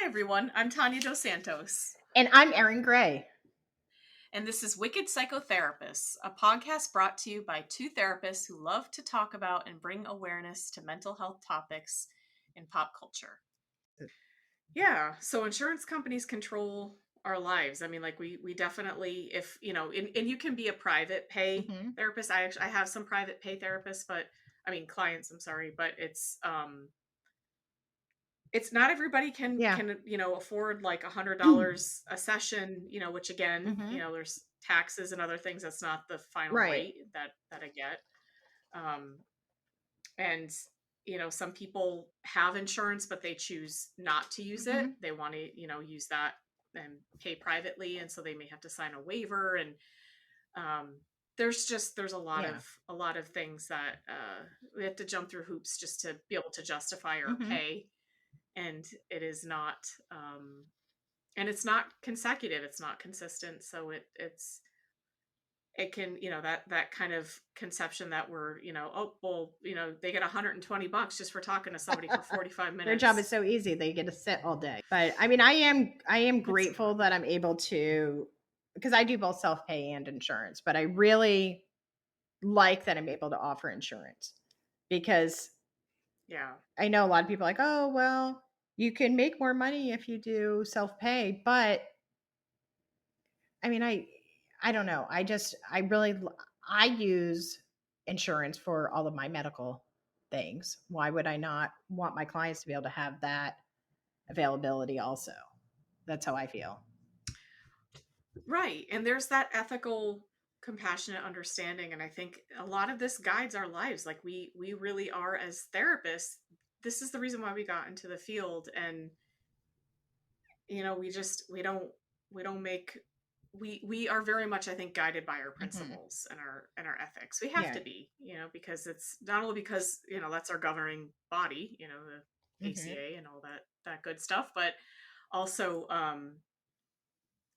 Hi, everyone. I'm Tanya Dos Santos. And I'm Erin Gray. And this is Wicked Psychotherapists, a podcast brought to you by two therapists who love to talk about and bring awareness to mental health topics in pop culture. Yeah, so insurance companies control our lives. I mean, like we definitely, if you know, and you can be a private pay therapist. I have some private pay therapists, but I mean clients. I'm sorry, but it's not everybody can afford like $100 a session, which again, there's taxes and other things. That's not the final Right. rate that I get. And some people have insurance but they choose not to use it. They want to use that and pay privately, and so they may have to sign a waiver. And there's a lot of things that we have to jump through hoops just to be able to justify our pay. And it is not and it's not consecutive, it's not consistent. So it can, that kind of conception that we're, oh well, they get $120 just for talking to somebody for 45 minutes. Their job is so easy, they get to sit all day. But I mean, I am grateful that I'm able to, because I do both self-pay and insurance, but I really like that I'm able to offer insurance, because I know a lot of people are like, oh, well, you can make more money if you do self-pay. But I mean, I don't know. I use insurance for all of my medical things. Why would I not want my clients to be able to have that availability also? That's how I feel. Right. And there's that ethical, compassionate understanding. And I think a lot of this guides our lives. Like we really are, as therapists, this is the reason why we got into the field. And we are very much, I think, guided by our principles and our ethics. We have to be, because it's not only because, that's our governing body, the ACA and all that good stuff, but also,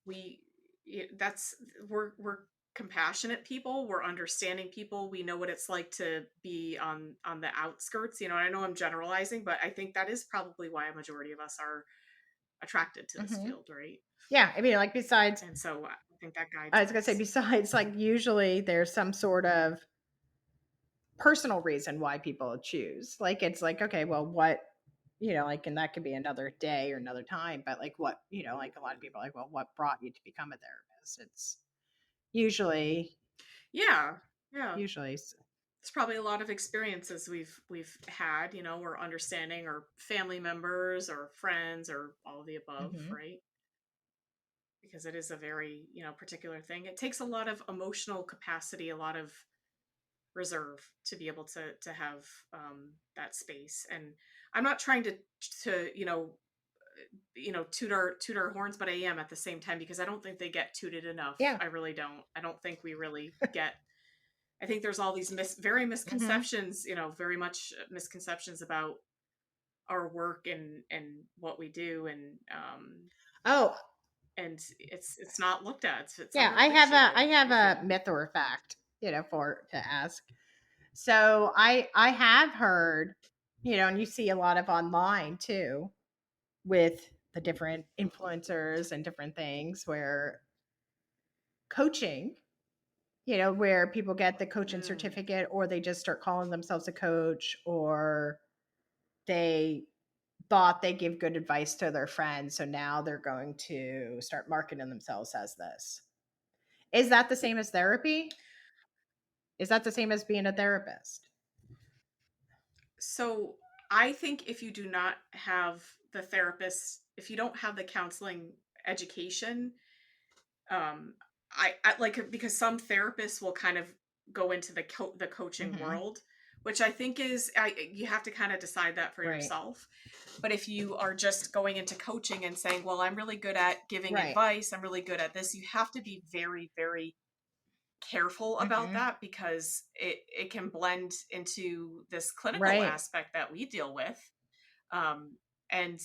we're compassionate people. We're understanding people. We know what it's like to be on the outskirts. I know I'm generalizing, but I think that is probably why a majority of us are attracted to this field, right? Yeah, I mean, like, besides, and so I think that guides I was gonna say, besides, like, usually there's some sort of personal reason why people choose. Like, it's like, okay, well, what, like, and that could be another day or another time, but like, what, like, a lot of people are like, well, what brought you to become a therapist? It's usually it's probably a lot of experiences we've had, or understanding, or family members or friends or all of the above, right? Because it is a very, particular thing. It takes a lot of emotional capacity, a lot of reserve to be able to have that space. And I'm not trying to toot our horns, but I am at the same time, because I don't think they get tooted enough. I really don't. I don't think we really get. I think there's all these misconceptions, very much misconceptions about our work and what we do, and and it's not looked at. It's I have a myth or a fact, to ask. So I have heard, and you see a lot of online too, with the different influencers and different things, where coaching, where people get the coaching certificate, or they just start calling themselves a coach, or they thought they give good advice to their friends, so now they're going to start marketing themselves as this. Is that the same as therapy? Is that the same as being a therapist? So I think if you do not have the therapist, if you don't have the counseling education, I like, because some therapists will kind of go into the coaching world, which I think is, you have to kind of decide that for yourself. But if you are just going into coaching and saying, well, I'm really good at giving advice, I'm really good at this, you have to be very, very careful about that, because it can blend into this clinical aspect that we deal with. And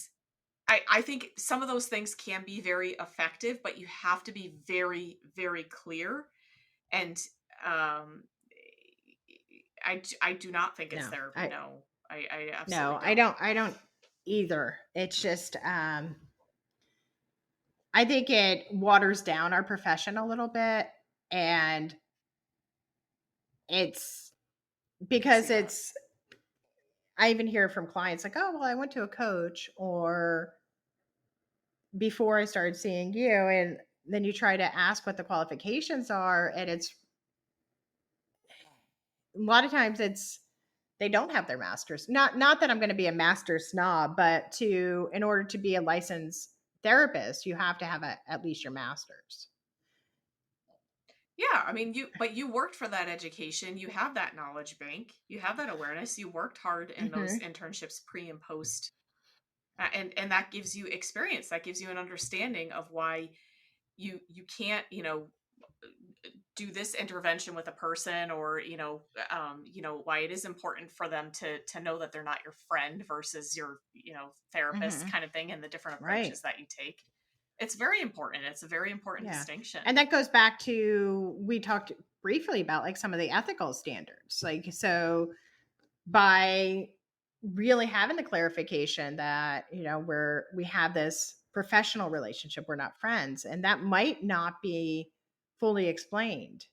I think some of those things can be very effective, but you have to be very, very clear. And I do not think it's therapy. I absolutely don't. I don't either. It's just I think it waters down our profession a little bit, and it's I can because see that. it's I even hear from clients like, "Oh, well, I went to a coach," or before I started seeing you, and then you try to ask what the qualifications are, and it's a lot of times it's they don't have their masters. Not that I'm going to be a master snob, but to in order to be a licensed therapist, you have to have at least your masters. Yeah, I mean, you worked for that education, you have that knowledge bank, you have that awareness, you worked hard in those Hmm. internships pre and post, and that gives you experience, that gives you an understanding of why you can't, do this intervention with a person, or why it is important for them to know that they're not your friend versus your therapist Hmm. kind of thing, and the different Right. approaches that you take. It's very important. It's a very important Yeah. distinction. And that goes back to we talked briefly about like some of the ethical standards. Like so by really having the clarification that, we have this professional relationship, we're not friends, and that might not be fully explained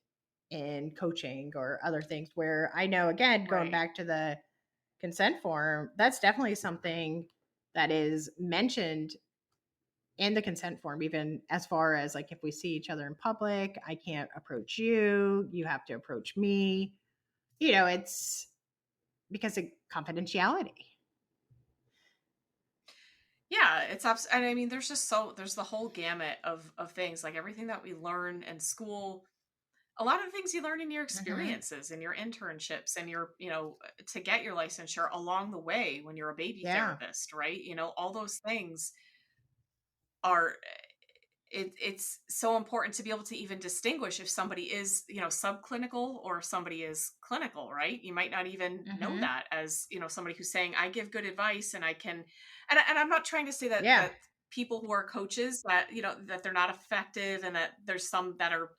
in coaching or other things where I know again going Right. back to the consent form, that's definitely something that is mentioned in the consent form, even as far as like if we see each other in public, I can't approach you, you have to approach me. It's because of confidentiality. Yeah, and I mean, there's the whole gamut of things, like everything that we learn in school. A lot of the things you learn in your Hmm. experiences and your internships and your, to get your licensure along the way when you're a baby Yeah. therapist, right? All those things are, it's so important to be able to even distinguish if somebody is, subclinical or if somebody is clinical, right? You might not even know Hmm. that as, somebody who's saying, I give good advice and I can, and I'm not trying to say that Yeah. people who are coaches, that, that they're not effective, and that there's some that are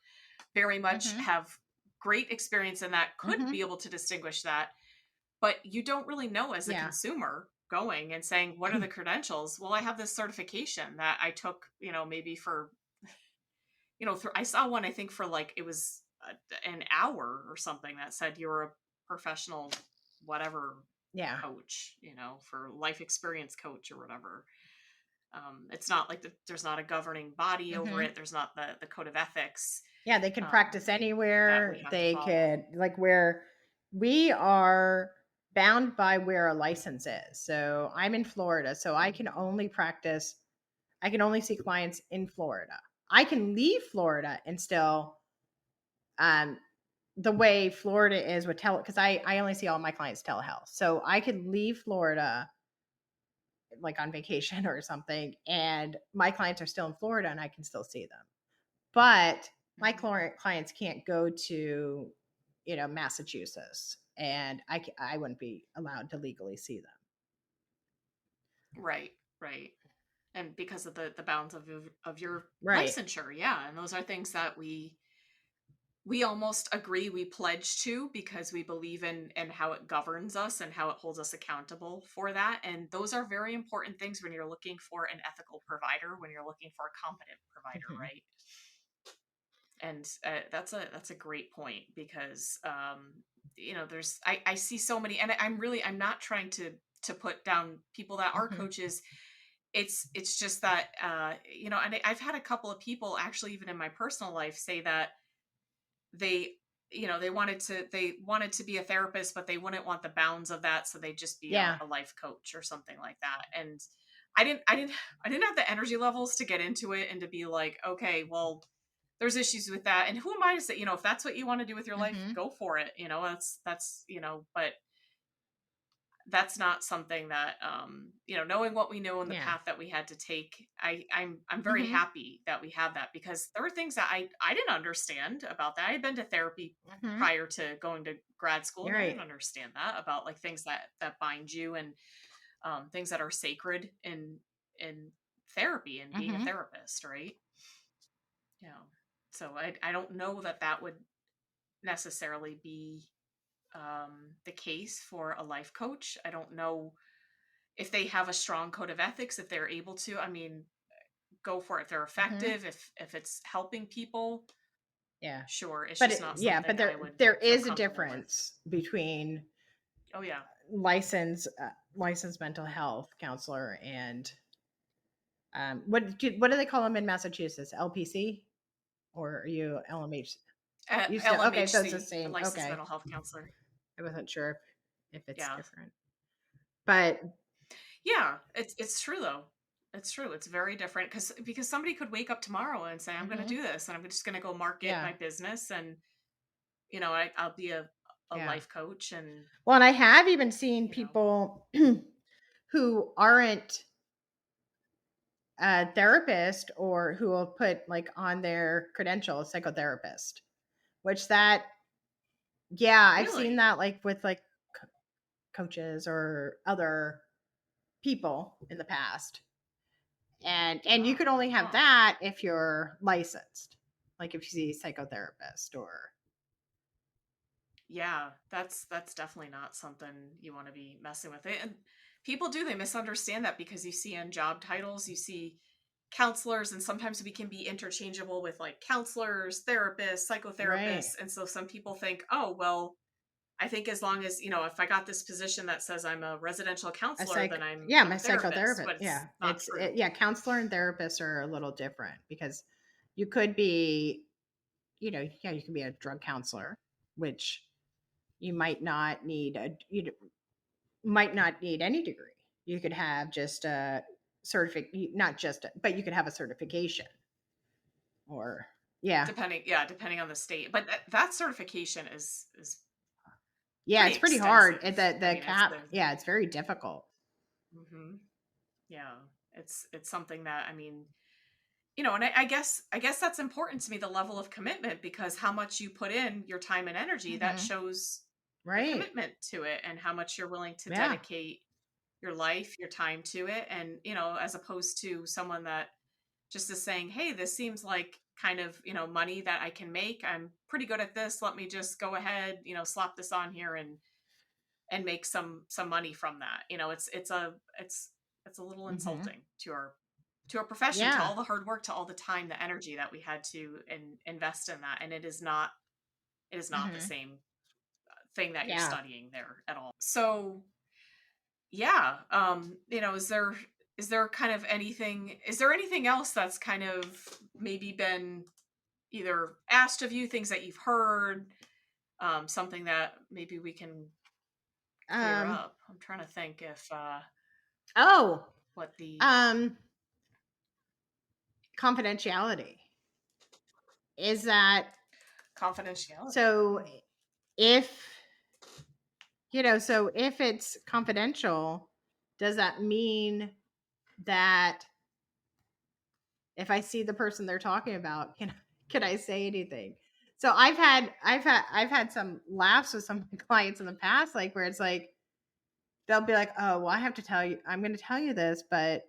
very much Hmm. have great experience and that could Hmm. be able to distinguish that. But you don't really know as a Yeah. consumer going and saying, what are the credentials? Well, I have this certification that I took, maybe for, I saw one, I think for like, it was an hour or something, that said you're a professional, whatever, Yeah. coach, for life experience coach or whatever. It's not like there's not a governing body over Hmm. it. There's not the code of ethics Yeah, they can um, practice that we anywhere. have to They follow. could like where we are bound by where a license is. So I'm in Florida, so I can only see clients in Florida. I can leave Florida and still um the way Florida is with because I only see all my clients telehealth. So I could leave Florida like on vacation or something, and my clients are still in Florida and I can still see them. But my Mhm. clients can't go to, Massachusetts, and I wouldn't be allowed to legally see them. Right, right. And because of the bounds of your Right. licensure, yeah, and those are things that we almost agree, we pledge to, because we believe in how it governs us and how it holds us accountable for that. And those are very important things when you're looking for an ethical provider, when you're looking for a competent provider, Mhm. right? And that's a great point, because there's I see so many, and I'm not trying to put down people that are Mhm. coaches. It's just that and I've had a couple of people, actually, even in my personal life, say that they they wanted to be a therapist, but they wouldn't want the bounds of that, so they'd just be a, Yeah. a life coach or something like that. And I didn't have the energy levels to get into it and to be like, okay, well, there's issues with that, and who am I to say, if that's what you want to do with your life, Mhm. go for it. That's but that's not something that, knowing what we know and the Yeah. path that we had to take, I'm very Mhm. happy that we have that, because there were things that I didn't understand about that. I had been to therapy Mhm. prior to going to grad school, You're and I didn't right. understand that about, like, things that bind you, and things that are sacred in therapy and being a Mhm. therapist, right? Yeah. So I don't know that that would necessarily be the case for a life coach. I don't know if they have a strong code of ethics, if they're able to. I mean, go for it. If they're Mhm. effective, if it's helping people, Yeah. sure. It's But just not yeah, but something I there would there feel is a comfortable with. difference between Oh yeah. licensed mental health counselor and what do they call them in Massachusetts? LPC or are you LMH? You still okay? So it's the LMHC, a same. licensed Okay, mental health counselor. I wasn't sure if it's Yeah. different, but Yeah, it's true though. It's true. It's very different because somebody could wake up tomorrow and say, "I'm going to mhm, do this, and I'm just going to go market yeah, my business, and I'll be a yeah. life coach, and Well, and I have even seen you know, people who aren't a therapist or who will put like on their credential psychotherapist, which that yeah, I've seen really, that like with like coaches or other people in the past. And you oh, could only have huh, that if you're licensed. Like if you see a psychotherapist or yeah, that's definitely not something you want to be messing with. And people do, they misunderstand that because you see in job titles, you see counselors, and sometimes we can be interchangeable with like counselors, therapists, right. psychotherapists, and so some people think, oh well, I think as long as, if I got this position that says I'm a residential A counselor, then psych I'm yeah, a my therapist, psychotherapist. but it's Yeah. not true. Yeah, counselor and therapist are a little different because you could be, yeah, you can be a drug counselor, which you might not need might not need any degree. You could have just a not just but you could have a certification or yeah. Depending on the state. But that certification is Yeah, pretty it's pretty hard. extensive. I The mean, it's cap, the yeah, it's very difficult. hmm yeah, it's something that, I mean, and I guess that's important to me, the level of commitment, because how much you put in your time and energy, that Mhm. shows the Right. commitment to it, and how much you're willing to Yeah. dedicate your life, your time to it. And, as opposed to someone that just is saying, hey, this seems like kind of, money that I can make. I'm pretty good at this. Let me just go ahead, slap this on here and make some money from that. It's a little Mhm. insulting to our profession, to Yeah. all the hard work, to all the time, the energy that we had to invest in that. And it is not the Mhm. same thing that you're Yeah. studying there at all. So yeah, is there anything else that's kind of maybe been either asked of you, things that you've heard, something that maybe we can clear Um up? I'm trying to think if oh, what the um confidentiality. Is that confidentiality. so if so if it's confidential, does that mean that if I see the person they're talking about, can I say anything? So I've had some laughs with some of my clients in the past, like where it's like they'll be like, "Oh, well, I have to tell you, I'm going to tell you this, but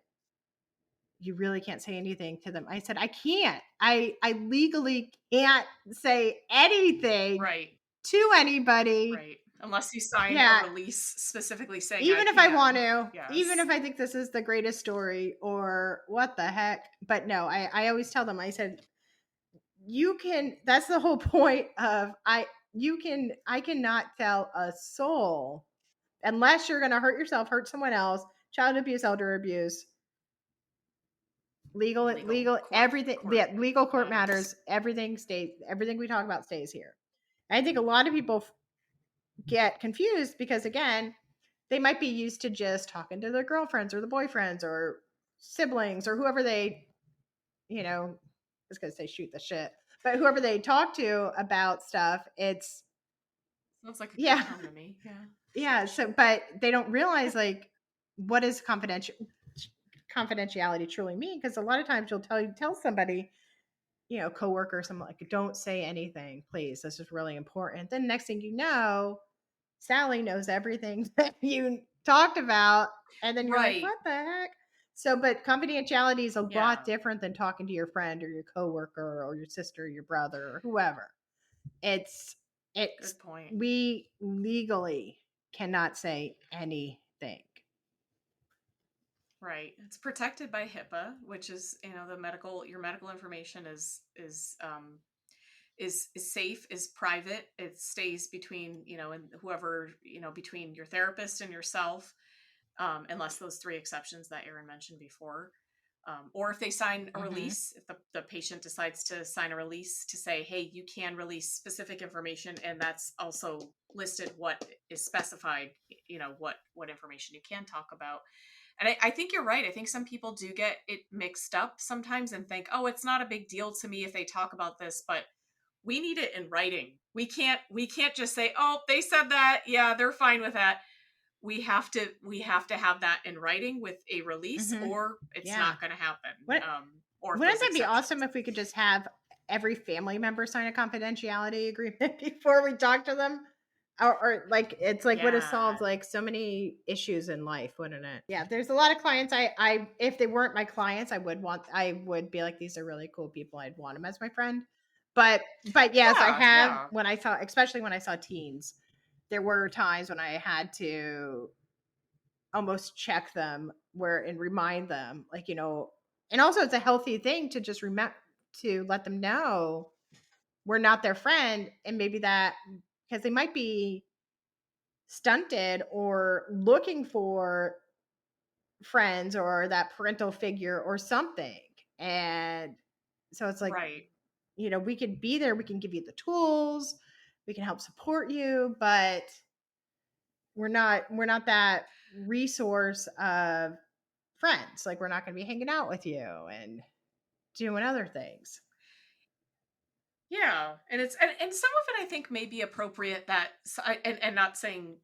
you really can't say anything to them." I said, "I can't. I legally can't say anything Right, to anybody. right. Unless you sign a Yeah, release specifically saying I even if I want can. to, even Yes. if I think this is the greatest story or what the heck." But no, I always tell them, I said, you can, that's the whole point of I cannot tell a soul unless you're going to hurt yourself, hurt someone else, child abuse, elder abuse, Legal legal, everything. court Yeah, legal court matters. matters. Everything we talk about stays here. I think a lot of people get confused because again, they might be used to just talking to their girlfriends or the boyfriends or siblings or whoever they, I was going to say shoot the shit, but whoever they talk to about stuff, it's Sounds like a good yeah, term to me. Yeah. Shoot yeah. the So, shit. but they don't realize like what is confidentiality truly mean? Because a lot of times you'll tell somebody, coworker or something like, don't say anything, please. This is really important. Then next thing you know, Sally knows everything that you talked about. And then you're like, Right. what the heck? So, but confidentiality is a lot Yeah. different than talking to your friend or your coworker or your sister, or your brother, or whoever. It's, it's, Good point. we legally cannot say anything. Right. It's protected by HIPAA, which is, your medical information is safe, is private. It stays between, and whoever, between your therapist and yourself, unless those three exceptions that Erin mentioned before. Or if they sign a Mhm. release, if the patient decides to sign a release to say, hey, you can release specific information, and that's also listed what is specified, what information you can talk about. And I think you're right. I think some people do get it mixed up sometimes and think, oh, it's not a big deal to me if they talk about this, but we need it in writing. We can't just say, oh, they said that. Yeah, they're fine with that. We have to have that in writing with a release, Mhm. or it's Yeah. not going to happen. What Or if Wouldn't those that be exceptions. awesome if we could just have every family member sign a confidentiality agreement before we talk to them? Or like it's like would have Yeah. solved like so many issues in life, wouldn't it? Yeah, there's a lot of clients I if they weren't my clients, I would be like these are really cool people. I'd want them as my friend. But yes, I Yeah. have Yeah. when I saw especially when I saw teens, there were times when I had to almost check them where and remind them like and also it's a healthy thing to just remember to let them know we're not their friend and maybe that because they might be stunted or looking for friends or that parental figure or something and so it's like Right. we could be there we can give you the tools we can help support you but we're not that resource of friends. Like we're not going to be hanging out with you and doing other things. Yeah. And some of it I think may be appropriate and not saying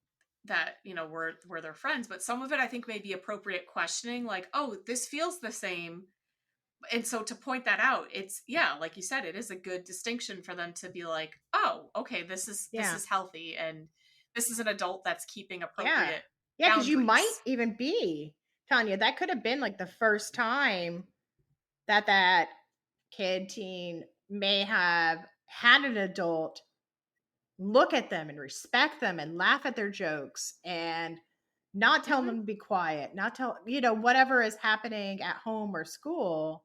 that, we're their friends, but some of it I think may be appropriate questioning, like, oh, this feels the same. And so to point that out, it's, yeah, like you said, it is a good distinction for them to be like, oh, okay, this Yeah. is healthy, and this is an adult that's keeping Yeah. appropriate Yeah. Cause you might boundaries. even be, Tanya, that could have been like the first time that kid, teen may have had an adult look at them and respect them and laugh at their jokes and not tell Hmm. them to be quiet, not tell, whatever is happening at home or school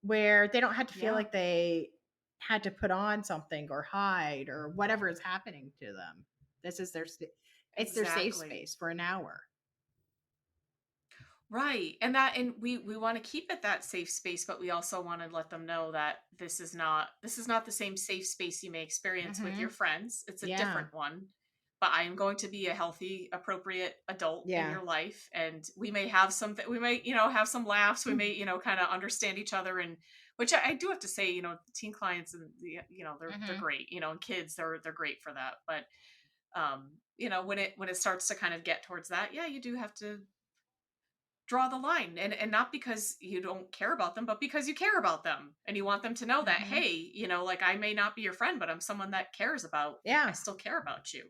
where they don't have to feel Yeah, like they had to put on something or hide or whatever is happening to them. This is it's their safe exactly. space for an hour. Right. And we want to keep it that safe space, but we also want to let them know that this is not the same safe space you may experience with your Mhm. friends. It's a Yeah. different one. But I am going to be a healthy, appropriate adult in Yeah. your life, and we may, have some laughs, we may, kind of understand each other, and which I do have to say, teen clients, and they're Mhm. great, and kids, they're great for that. But when it starts to kind of get towards that, yeah, you do have to draw the line, and not because you don't care about them, but because you care about them and you want them to know that, Mhm. hey, like, I may not be your friend, but I'm someone that cares about, I Yeah. still care about you,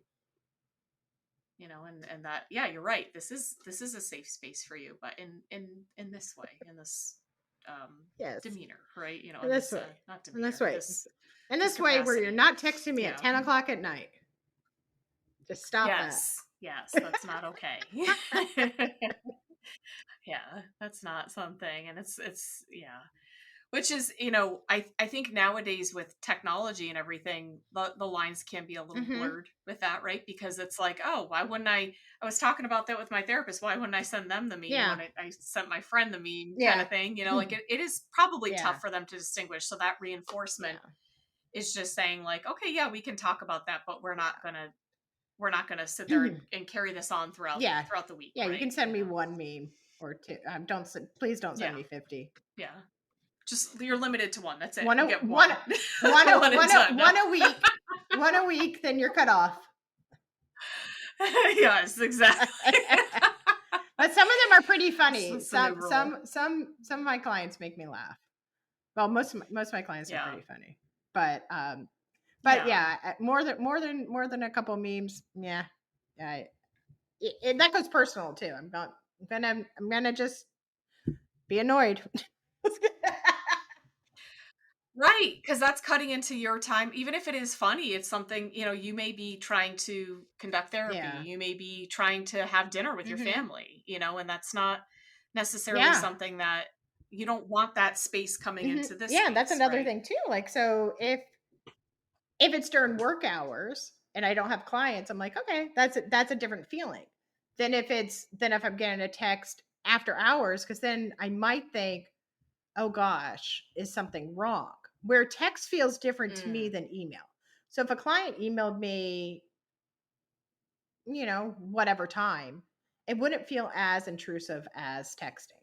and that, yeah, you're right, this is a safe space for you, but in this way, in this um Yes. demeanor, right, In in this this, way. not In this demeanor, way. In this this way where you're capacity. not texting me at Yeah. 10 o'clock at night. Just stop that. Yes, yes, that's not okay. Yeah, that's not something, and it's yeah. Which is, I think nowadays with technology and everything, the lines can be a little Mhm. blurred with that, right? Because it's like, oh, why wouldn't I was talking about that with my therapist. Why wouldn't I send them the meme Yeah. when I sent my friend the meme, kind Yeah. of thing? Like, it is probably Yeah. tough for them to distinguish. So that reinforcement Yeah. is just saying, like, okay, yeah, we can talk about that, but we're not gonna sit there Yeah. and carry this on throughout Yeah. throughout the week, Yeah, you right? can send me one meme or two. Please don't send Yeah, me 50. yeah. Just, you're limited to one. That's it. One You a get one one. one a One and one a done. No. one a week. One a week, then you're cut off. Yes, exactly. But some of them are pretty funny. That's the new rule. Some of my clients make me laugh. Well, most of my clients are Yeah. pretty funny. But Yeah. yeah, more than a couple memes. Yeah. Yeah. That goes personal too. I'm gonna just be annoyed. Right. Because that's cutting into your time. Even if it is funny, it's something, you may be trying to conduct therapy. Yeah. You may be trying to have dinner with your Mhm. family, and that's not necessarily Yeah. something that you don't want that space coming Hmm. into this Yeah, that's space, another right? thing too. Like, so if it's during work hours and I don't have clients, I'm like, okay, that's a different feeling than if I'm getting a text after hours, because then I might think, oh gosh, is something wrong? Where text feels different to me Mm. than email. So if a client emailed me, whatever time, it wouldn't feel as intrusive as texting.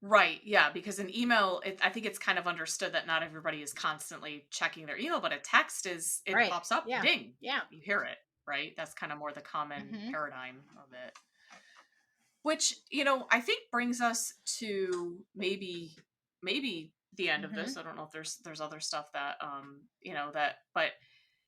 Right. Yeah. Because an email, I think it's kind of understood that not everybody is constantly checking their email, but a text is, it Right. pops up, Yeah. ding, Yeah. you hear it, right? That's kind of more the common Hmm. paradigm of it. Which, I think brings us to maybe the end of this. Hmm. I don't know if there's other stuff that that, but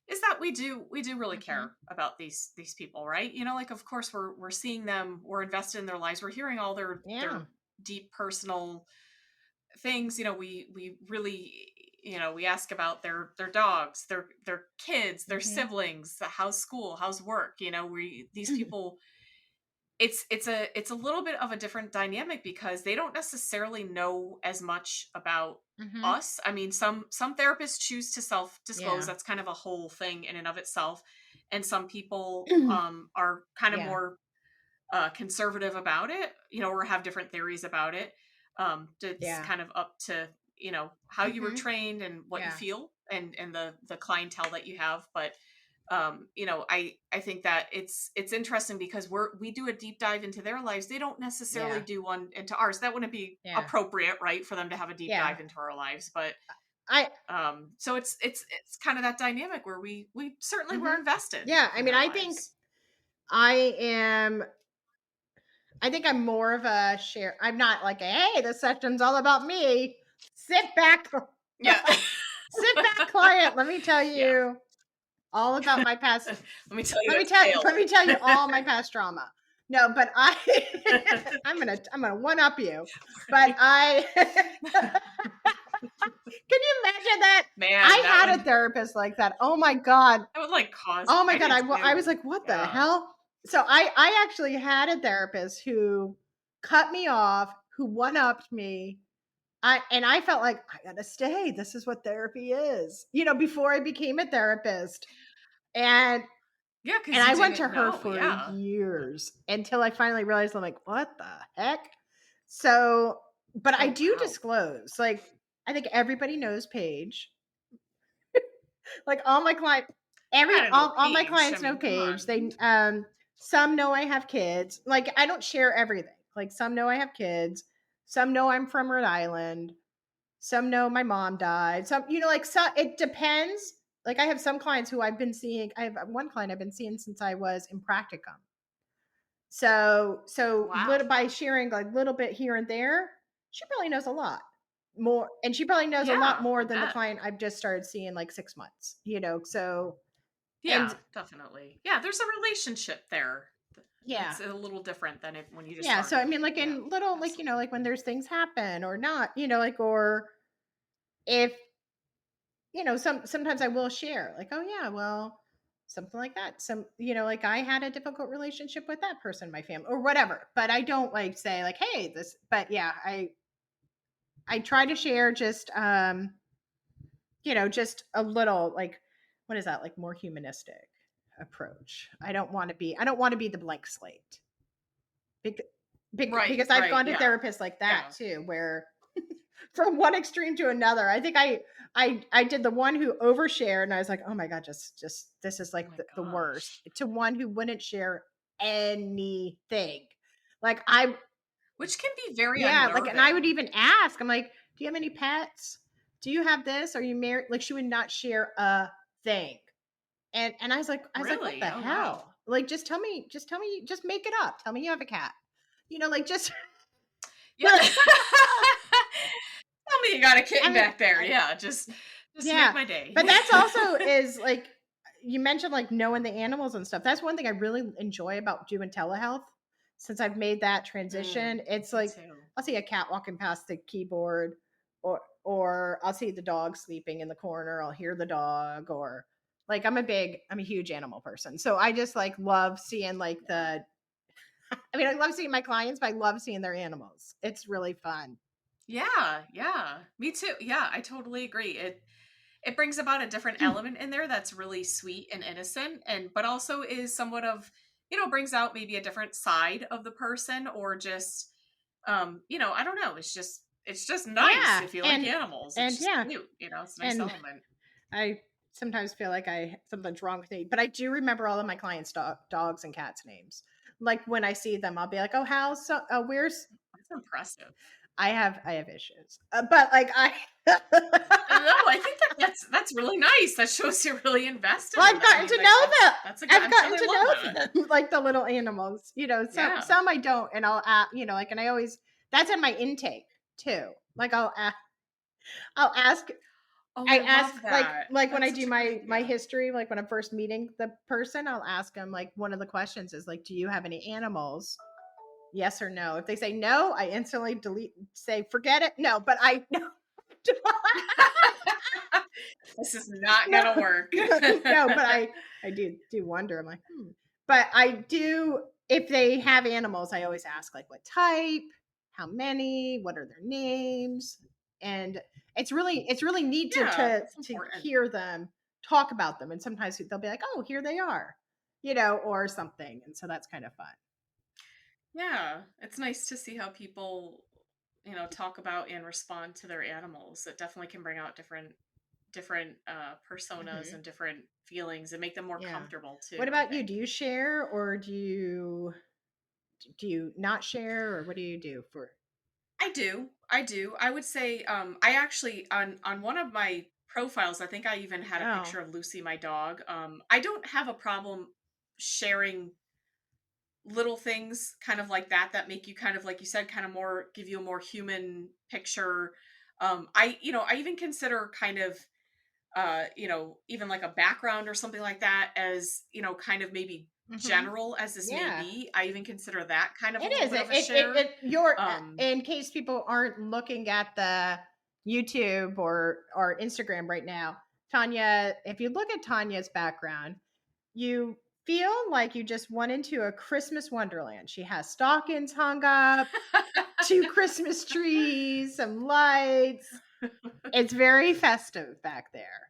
is that we do really Hmm. care about these people, right? Like, of course we're seeing them, we're invested in their lives, we're hearing all their Yeah. deep personal things. We really, we ask about their dogs, their kids, their Hmm. siblings, how's school, how's work. We These people, it's a little bit of a different dynamic because they don't necessarily know as much about Hmm. us. I mean, some therapists choose to self disclose. Yeah. That's kind of a whole thing in and of itself. And some people are kind of Yeah. more conservative about it, or have different theories about it. It's Yeah. kind of up to how you were Hmm. trained and what you Yeah. feel, and the clientele that you have. But I think that it's interesting because we do a deep dive into their lives. They don't necessarily Yeah. do one into ours. That wouldn't be Yeah. appropriate, right, for them to have a deep Yeah. dive into our lives. But I so it's kind of that dynamic where we certainly were Mhm. invested Yeah, I in mean, their I think lives. I am I think I'm more of a share. I'm not like, "Hey, this session's all about me. Sit back. Yeah. Sit back, client. Let me tell Yeah. you all about my past Let me tell you let me that tell let me tell you tale. all my past trauma." No, but I I'm gonna one up you. But I can you imagine that? Man, I had a therapist like that. Oh my god. that would like cause. Oh my I god, did I was too. like, "What the Yeah. hell?" So I actually had a therapist who cut me off, who one-upped me. I felt like, "I gotta stay. This is what therapy is," before I became a therapist. And Yeah, and because you I went to didn't her know. for Yeah. years until I finally realized, I'm like, "What the heck?" So, but I Oh do wow. disclose, like, I think everybody knows Paige. Like all my client every I don't know all my Paige. I clients know mean, come Paige. on. Some know I have kids. Like, I don't share everything. Like, some know I have kids, some know I'm from Rhode Island, some know my mom died. Some, like, so it depends. Like, I have some clients who I have one client I've been seeing since I was in practicum. So Wow. little by sharing like little bit here and there, she probably knows a lot more, and she probably knows a lot Yeah, more I than the bet. client I've just started seeing like 6 months. So and Yeah, definitely. Yeah, there's a relationship there. yeah, That's a little different than if when you just yeah. So I started. mean, like Yeah, in little, like, absolutely. like when there's things happen or not, like, or if sometimes I will share like, oh yeah, well, something like that. Like, I had a difficult relationship with that person in my family or whatever, but I don't like say like, hey, this. But yeah, I try to share just just a little, like, what is that, like, more humanistic approach. I don't want to be the blank slate. Bec- Right, because I've right. gone to Yeah, therapists like that yeah. too, where from one extreme to another. I think I did the one who overshared, and I was like, oh my god, just this is Oh like my the worst. gosh. To one who wouldn't share anything, like, I Which can be very yeah, like, and I would unnerving. even ask, I'm like, do you have any pets? Do you have this? Are you married? Like, she would not share a thing. And I was like, what Really? the Oh wow. hell? Like, just make it up. Tell me you have a cat. Like, just Yeah. Tell me you got a kitten I mean, back there. Yeah, just to make yeah. my day. But that's also is like, you mentioned like knowing the animals and stuff. That's one thing I really enjoy about doing telehealth since I've made that transition. It's Me like, too. I'll see a cat walking past the keyboard, or I'll see the dog sleeping in the corner. I'll hear the dog, or like, I'm a huge animal person. So I just like love seeing like Yeah. I mean, I love seeing my clients, but I love seeing their animals. It's really fun. Yeah, yeah. Me too. Yeah, I totally agree. It brings about a different element in there that's really sweet and innocent, and but also is somewhat of, brings out maybe a different side of the person, or just I don't know, it's just nice Yeah, if you like animals. It's and just yeah, cute, it's a nice and element. I sometimes feel like I something's wrong with me, but I do remember all of my clients' dogs and cats' names. Like when I see them, I'll be like, "Oh, how's where's?" That's impressive. I have issues, but like I. No, I think that's really nice. That shows you're really invested Well, in I've that. I gotten mean, to like know them. that's a good. I've I'm sure gotten they to love know that. them, like the little animals. Yeah. Some I don't, and like, and I always that's in my intake too. Like I'll ask. Oh, I I ask love like that. when I That's do such a good my idea. history, like when I'm first meeting the person, I'll ask them like one of the questions is like, "Do you have any animals?" Yes or no. If they say no, I instantly delete. Say forget it. No, but I no. This is not No, gonna work. no, but I do wonder. I'm like, but I do. If they have animals, I always ask like what type, how many, what are their names, and it's really neat to Yeah, to that's to important. hear them talk about them, and sometimes they'll be like, oh, here they are, or something, and so that's kind of fun. Yeah, it's nice to see how people, talk about and respond to their animals. It definitely can bring out different personas Hmm. and different feelings and make them more Yeah. comfortable What too, I about you? think. Do you share or do you not share or what do you do for? I do. I do. I would say I actually on one of my profiles, I think I even had a Oh. picture of Lucy, my dog. I don't have a problem sharing little things kind of like that make you kind of like you said kind of more give you a more human picture. I even consider kind of even like a background or something like that as, kind of maybe Hmm. general as this may Yeah. be. I even consider that kind of a It little is. bit It of a it it, share. it your Um in case people aren't looking at the YouTube or Instagram right now. Tanya, if you look at Tanya's background, you feel like you just went into a Christmas wonderland. She has stockings hung up, two Christmas trees, some lights. It's very festive back there.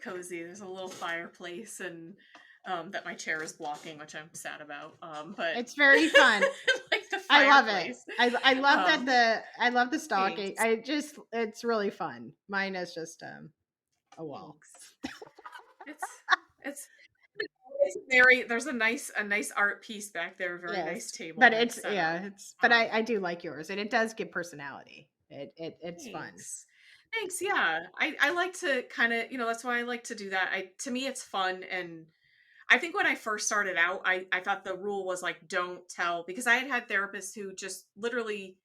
Cozy. There's a little fireplace, and that my chair is blocking, which I'm sad about. But It's very fun. like the I love it. fireplace. I love that Um, I love the stalking. Thanks. It's really fun. Mine is just a wall. Thanks. It's it's it's very there's a nice art piece back there, a very nice Yes. table, But nice it's setup. yeah, it's but Um, I do like yours and it does give personality. It's fun. Thanks. Thanks. Yeah. I like to kind of, that's why I like to do that. To me it's fun, and I think when I first started out, I thought the rule was like don't tell, because I had therapists who just literally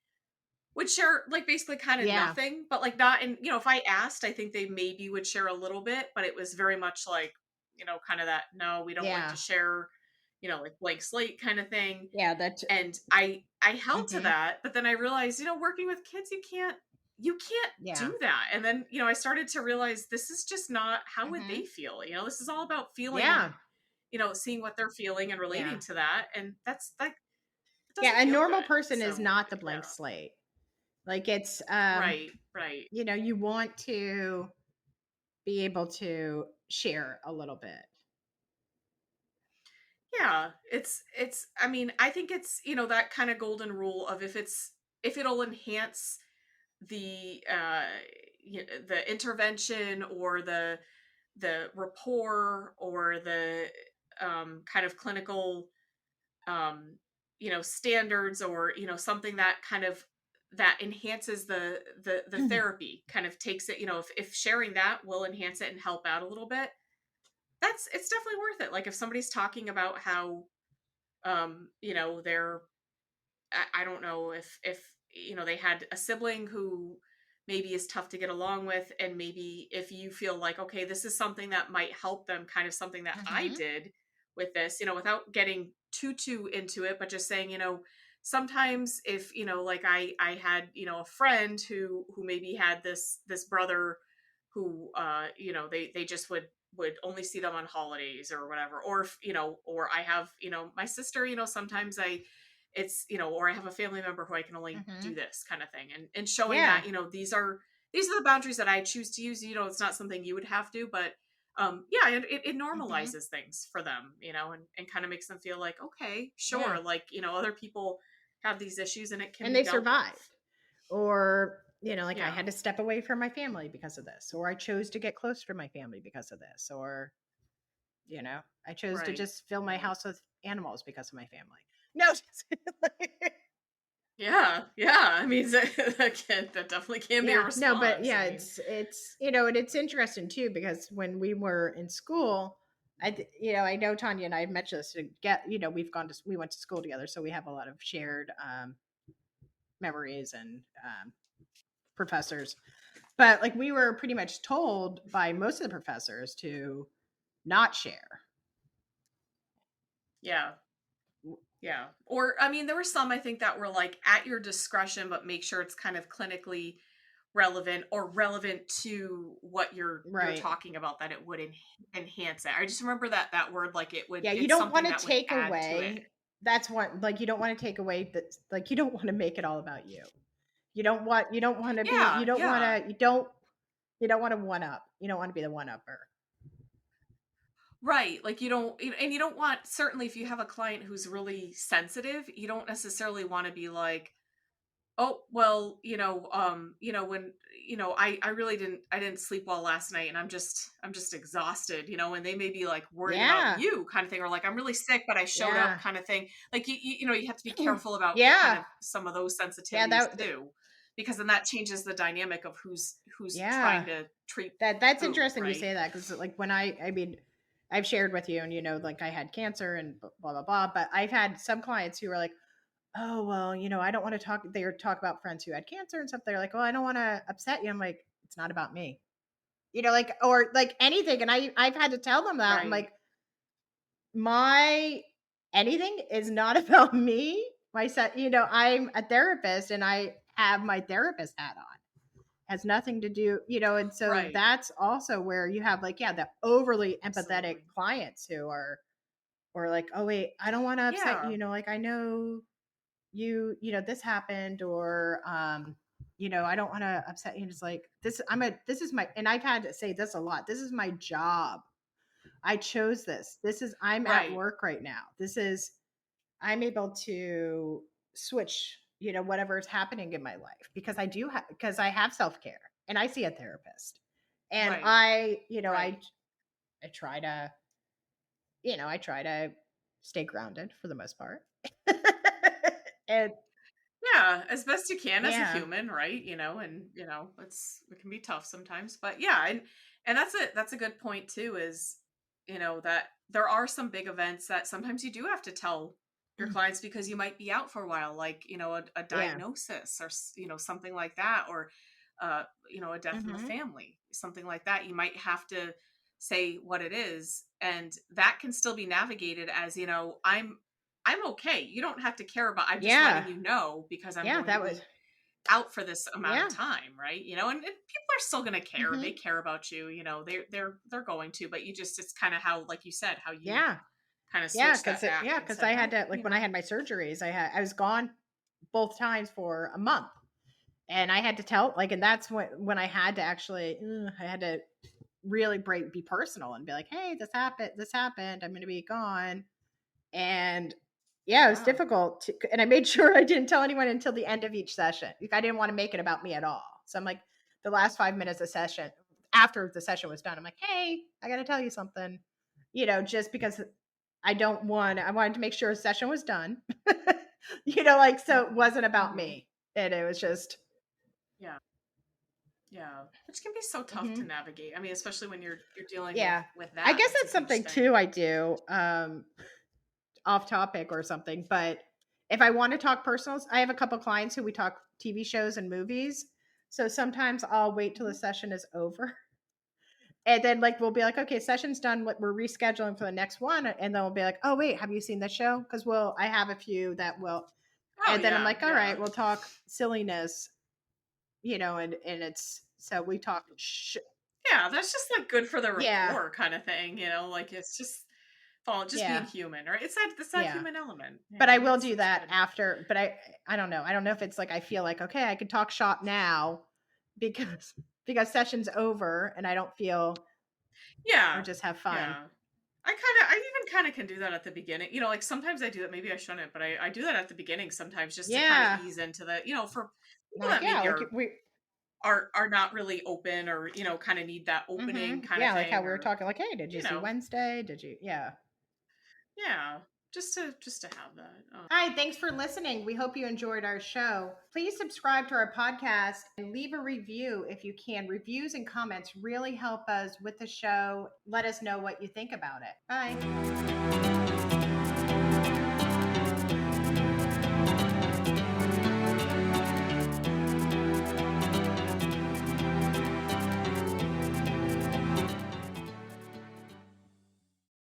would share like basically kind of Yeah. nothing, but like not and if I asked, I think they maybe would share a little bit, but it was very much like, kind of that no, we don't like to Yeah. share, like blank slate kind of thing. Yeah, that And I held to mhm. that, but then I realized, working with kids, you can't Yeah. do that. And then, I started to realize this is just not how would they Mhm. feel. This is all about feeling, Yeah. seeing what they're feeling and Yeah. relating to that. And that's like it doesn't Yeah, a feel normal good. person is So not the yeah. blank slate. Like it's Right, right. you want to be able to share a little bit. Yeah. It's I mean, I think it's, that kind of golden rule of if it'll enhance the the intervention, or the rapport, or the kind of clinical um standards, or something that kind of that enhances the therapy, kind of takes it, if sharing that will enhance it and help out a little bit, it's definitely worth it. Like if somebody's talking about how they're I don't know if they had a sibling who maybe is tough to get along with, and maybe if you feel like okay, this is something that might help them, kind of something that I Mhm. did with this, without getting too into it, but just saying, sometimes if like I had a friend who maybe had this brother who they just would would only see them on holidays or whatever. Or if, or I have, my sister, sometimes it's, or I have a family member who I can only do Mhm. this kind of thing. And showing that, Yeah. these are the boundaries that I choose to use. It's not something you would have to, but yeah, it Mhm. normalizes things for them, and kind of makes them feel like, okay, Yeah. sure, like, other people have these issues and it can And be they dealt with. survived. Or, like I Yeah. had to step away from my family because of this, or I chose to get closer to my family because of this, or, I chose to Right. just fill my Right. house with animals because of my family. No. Yeah. Yeah. I mean, that definitely can be a Yeah, no, but response. I yeah, mean, it's and it's interesting too because when we were in school, I know Tanya and I have mentioned this to get we went to school together, so we have a lot of shared memories and professors. But like we were pretty much told by most of the professors to not share. yeah. Yeah. Or, I mean, there were some I think that were like at your discretion, but make sure it's kind of clinically relevant or relevant to what you're Right. talking about, that it would enhance it. I just remember that word, like Yeah, you it's don't something want to that would take add to it. away. That's what like you don't want to take away that like you don't want to make it all about you. You don't want to be Yeah. Yeah. you don't want to one up. You don't want to be the one upper. Right. Like and you don't want, certainly if you have a client who's really sensitive, you don't necessarily want to be like, oh, well, when, I really I didn't sleep well last night and I'm just exhausted, and they may be like worried about Yeah. you kind of thing, or like, I'm really sick, but I showed up Yeah. kind of thing. Like, you have to be careful about kind Yeah. of some of those Yeah, sensitivities too, because then that changes the dynamic of who's trying yeah. to treat That's who, interesting you right? say that because like when I mean I've shared with you and like I had cancer and blah blah blah, but I've had some clients who are like, "Oh, well, I don't want to talk." They were talk about friends who had cancer and stuff. They're like, "Well, I don't want to upset you." I'm like, "It's not about me." Like or like anything and I've had to tell them that. I'm Right. like, "My anything is not about me." My set, I'm a therapist and I have my therapist hat on. Has nothing to do, and so Right. that's also where you have like, yeah, the overly empathetic Absolutely. clients who are or like, "Oh wait, I don't want to upset you, Yeah. like I know this happened or I don't want to upset you." It's like this is my and I've had to say this a lot. This is my job. I chose this. I'm at Right. work right now. I'm able to switch, whatever is happening in my life because because I have self-care and I see a therapist. And Right. I Right. try to, I try to stay grounded for the most part. And Yeah, as best you can as a yeah. human, right? And it can be tough sometimes, but yeah, and that's a good point too. Is that there are some big events that sometimes you do have to tell your clients because you might be out for a while, like a Yeah. diagnosis or something like that, or a death in the Mhm. family, something like that. You might have to say what it is, and that can still be navigated as I'm okay. You don't have to care about, I'm just letting Yeah. you know because I'm Yeah, going to that was be out for this amount of yeah. time, right? And people are still going to care. They Mhm. care about you, they're going to, but it's kind of how, like you said, how you Yeah. kind of Yeah, switch that back and cuz said, I had no, to like when I had my surgeries, I was gone both times for a month. And I had to tell like and that's when I had to actually I had to really be personal and be like, "Hey, this happened. I'm going to be gone." And yeah, it was yeah, difficult and I made sure I didn't tell anyone until the end of each session. Like I didn't want to make it about me at all. So I'm like the last 5 minutes of session after the session was done, I'm like, "Hey, I got to tell you something." Just because I wanted to make sure a session was done. Like so it hmm wasn't about hmm me. And it was just yeah, yeah, which can be so tough to mhm. navigate. I mean, especially when you're dealing with Yeah. I that. guess That's a that's huge something thing. too I do, off topic or something, but if I want to talk personals, I have a couple clients who we talk TV shows and movies. So sometimes I'll wait till the Mhm. session is over. And then like we'll be like, okay, session's done. We're rescheduling for the next one. And then we'll be like, oh wait, have you seen the show? Because I have a few that will Oh and then I'm yeah, like, all yeah, right, we'll talk silliness, and it's so we talk Yeah, that's just, like, good for the Yeah. rapport kinda thing, like, it's just just being Yeah. human, right? It's that Yeah. human element, But I will do it's that good. after, but I don't know. I don't know if it's like I feel like, okay, I could talk shop now because session's over and I don't feel, or Yeah, just have fun. yeah. I even kinda can do that at the beginning, like, sometimes I do that, maybe I shouldn't, but I do that at the beginning sometimes just to kinda Yeah. ease into the for people Like, that yeah, maybe like are we are not really open or, kinda need that opening kinda yeah, like how thing we were or, talking, like, hey, did you you see know Wednesday? Did you yeah. yeah, just to have that, Hi, thanks for listening. We hope you enjoyed our show. Please subscribe to our podcast and leave a review if you can. Reviews and comments really help us with the show. Let us know what you think about it. Bye.